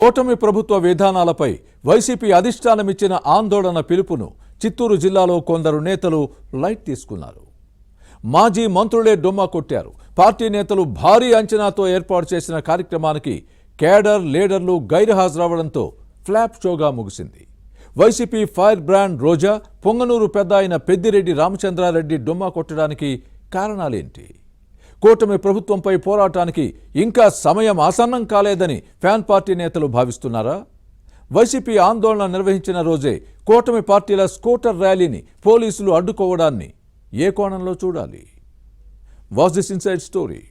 కూటమి ప్రభుత్వ విధానాలపై వైసీపీ అధిష్టానం ఇచ్చిన ఆందోళన పిలుపును చిత్తూరు జిల్లాలో కొందరు నేతలు లైట్ తీసుకున్నారు. మాజీ మంత్రులే డొమ్మా కొట్టారు. పార్టీ నేతలు భారీ అంచనాతో ఏర్పాటు చేసిన కార్యక్రమానికి కేడర్ లీడర్లు గైర్హాజరవడంతో ఫ్లాప్ షోగా ముగిసింది. వైసీపీ ఫైర్ బ్రాండ్ రోజా, పొంగనూరు పెద్ద అయిన పెద్దిరెడ్డి రామచంద్రారెడ్డి డొమ్మా కొట్టడానికి కారణాలేంటి? కూటమి ప్రభుత్వంపై పోరాటానికి ఇంకా సమయం ఆసన్నం కాలేదని ఫ్యాన్ పార్టీ నేతలు భావిస్తున్నారా? వైసీపీ ఆందోళన నిర్వహించిన రోజే కూటమి పార్టీల స్కూటర్ ర్యాలీని పోలీసులు అడ్డుకోవడాన్ని ఏ కోణంలో చూడాలి? Watch this inside story.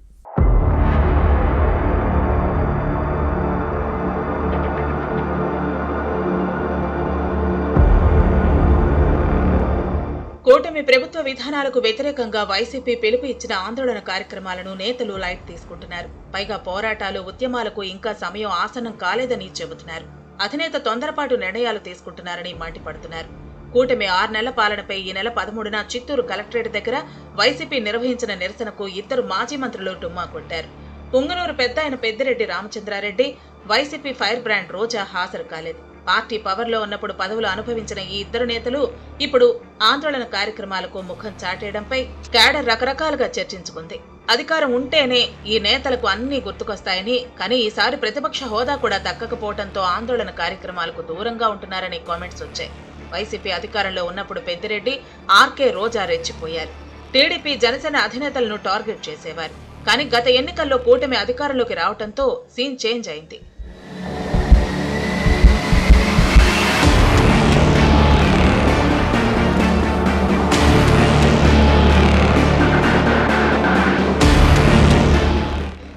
కూటమి ప్రభుత్వ విధానాలకు వ్యతిరేకంగా వైసీపీ పిలుపు ఇచ్చిన ఆందోళన కార్యక్రమాలను నేతలు లైట్ తీసుకుంటున్నారు. పైగా పోరాటాలు, ఉద్యమాలకు ఇంకా సమయం ఆసన్నం కాలేదని చెబుతున్నారు. అధినేత తొందరపాటు నిర్ణయాలు తీసుకుంటున్నారని మండిపడుతున్నారు. కూటమి 6 నెలల పాలనపై ఈ నెల 13న చిత్తూరు కలెక్టరేట్ దగ్గర వైసీపీ నిర్వహించిన నిరసనకు 2 మాజీ మంత్రులు డుమ్మా కొట్టారు. పొంగనూరు పెద్ద అయిన పెద్దిరెడ్డి రామచంద్రారెడ్డి, వైసీపీ ఫైర్ బ్రాండ్ రోజా హాజరు కాలేదు. పార్టీ పవర్లో ఉన్నప్పుడు పదవులు అనుభవించిన ఈ 2 నేతలు ఇప్పుడు ఆందోళన కార్యక్రమాలకు ముఖం చాటేయడంపై కేడర్ రకరకాలుగా చర్చించుకుంది. అధికారం ఉంటేనే ఈ నేతలకు అన్నీ గుర్తుకొస్తాయని, కానీ ఈసారి ప్రతిపక్ష హోదా కూడా దక్కకపోవడంతో ఆందోళన కార్యక్రమాలకు దూరంగా ఉంటున్నారని కామెంట్స్ వచ్చాయి. వైసీపీ అధికారంలో ఉన్నప్పుడు పెద్దిరెడ్డి, ఆర్కే రోజా రెచ్చిపోయారు. టీడీపీ, జనసేన అధినేతలను టార్గెట్ చేసేవారు. కానీ గత ఎన్నికల్లో కూటమి అధికారంలోకి రావడంతో సీన్ చేంజ్ అయింది.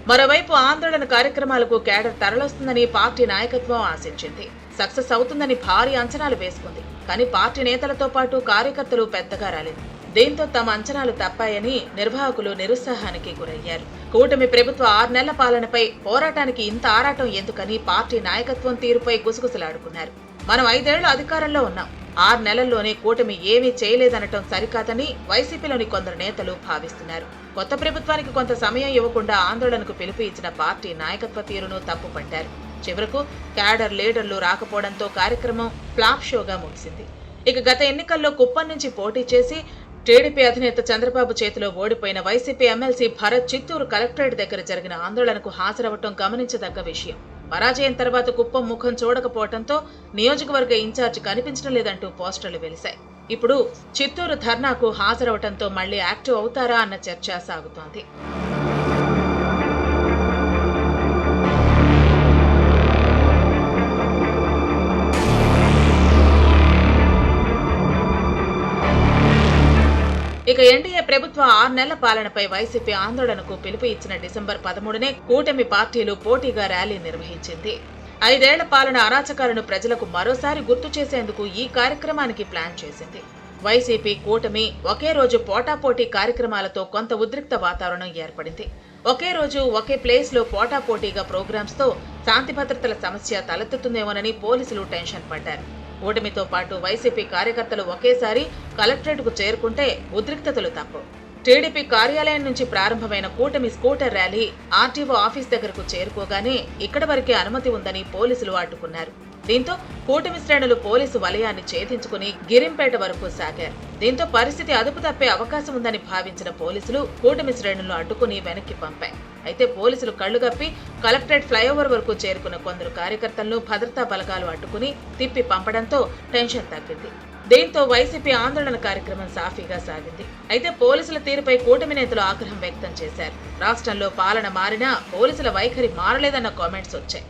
మరోవైపు ఆందోళన కార్యక్రమాలకు కేడర్ తరలొస్తుందని పార్టీ నాయకత్వం ఆశించింది. సక్సెస్ అవుతుందని భారీ అంచనాలు వేసుకుంది. కానీ పార్టీ నేతలతో పాటు కార్యకర్తలు పెద్దగా రాలేదు. దీంతో తమ అంచనాలు తప్పాయని నిర్వాహకులు నిరుత్సాహానికి గురయ్యారు. కూటమి ప్రభుత్వ 6 నెలల పాలనపై పోరాటానికి ఇంత ఆరాటం ఎందుకని పార్టీ నాయకత్వం తీరుపై గుసగుసలాడుకున్నారు. మనం 5 ఏళ్లు అధికారంలో ఉన్నాం, 6 నెలల్లోనే కూటమి ఏమీ చేయలేదనటం సరికాదని వైసీపీలోని కొందరు నేతలు భావిస్తున్నారు. కొత్త ప్రభుత్వానికి కొంత సమయం ఇవ్వకుండా ఆందోళనకు పిలుపు ఇచ్చిన పార్టీ నాయకత్వ తీరును తప్పుపట్టారు. చివరకు కేడర్ లీడర్లు రాకపోవడంతో కార్యక్రమం ఫ్లాప్ షోగా ముగిసింది. ఇక గత ఎన్నికల్లో కుప్పం నుంచి పోటీ చేసి టీడీపీ అధినేత చంద్రబాబు చేతిలో ఓడిపోయిన YCP MLC Bharat Chittoor collectorate దగ్గర జరిగిన ఆందోళనకు హాజరవటం గమనించదగ్గ విషయం. పరాజయం తర్వాత కుప్పం ముఖం చూడకపోవడంతో నియోజకవర్గ ఇన్ఛార్జ్ కనిపించడం లేదంటూ పోస్టర్లు వెలిశాయి. ఇప్పుడు చిత్తూరు ధర్నాకు హాజరవటంతో మళ్లీ యాక్టివ్ అవుతారా అన్న చర్చ సాగుతోంది. ఇక ఎన్డీఏ ప్రభుత్వ 6 నెలల పాలనపై వైసీపీ ఆందోళనకు పిలుపు ఇచ్చిన డిసెంబర్ 13నే కూటమి పార్టీలు పోటీగా ర్యాలీ నిర్వహించింది. 5 ఏళ్ల పాలన అరాచకాలను ప్రజలకు మరోసారి గుర్తు చేసేందుకు ఈ కార్యక్రమానికి ప్లాన్ చేసింది. వైసీపీ, కూటమి ఒకే రోజు పోటాపోటీ కార్యక్రమాలతో కొంత ఉద్రిక్త వాతావరణం ఏర్పడింది. ఒకే రోజు ఒకే ప్లేస్ లో పోటాపోటీగా ప్రోగ్రామ్స్ తో శాంతి భద్రతల సమస్య తలెత్తుతుందేమోనని పోలీసులు టెన్షన్ పడ్డారు. కూటమితో పాటు వైసీపీ కార్యకర్తలు ఒకేసారి కలెక్టరేట్ కు చేరుకుంటే ఉద్రిక్తతలు తప్పవు. టీడీపీ కార్యాలయం నుంచి ప్రారంభమైన కూటమి స్కూటర్ ర్యాలీ ఆర్టీఓ ఆఫీస్ దగ్గరకు చేరుకోగానే ఇక్కడి వరకే అనుమతి ఉందని పోలీసులు అడ్డుకున్నారు. దీంతో కూటమి శ్రేణులు పోలీసు వలయాన్ని ఛేదించుకుని గిరింపేట వరకు సాగారు. దీంతో పరిస్థితి అదుపు తప్పే అవకాశం ఉందని భావించిన పోలీసులు కూటమి శ్రేణులను అడ్డుకుని వెనక్కి పంపాయి. అయితే పోలీసులు కళ్లుగప్పి కలెక్టరేట్ ఫ్లైఓవర్ వరకు చేరుకున్న కొందరు కార్యకర్తలను భద్రతా బలగాలు అడ్డుకుని తిప్పి పంపడంతో టెన్షన్ తగ్గింది. దీంతో వైసీపీ ఆందోళన కార్యక్రమం సాఫీగా సాగింది. అయితే పోలీసుల తీరుపై కూటమి నేతలు ఆగ్రహం వ్యక్తం చేశారు. రాష్ట్రంలో పాలన మారినా పోలీసుల వైఖరి మారలేదన్న కామెంట్స్ వచ్చాయి.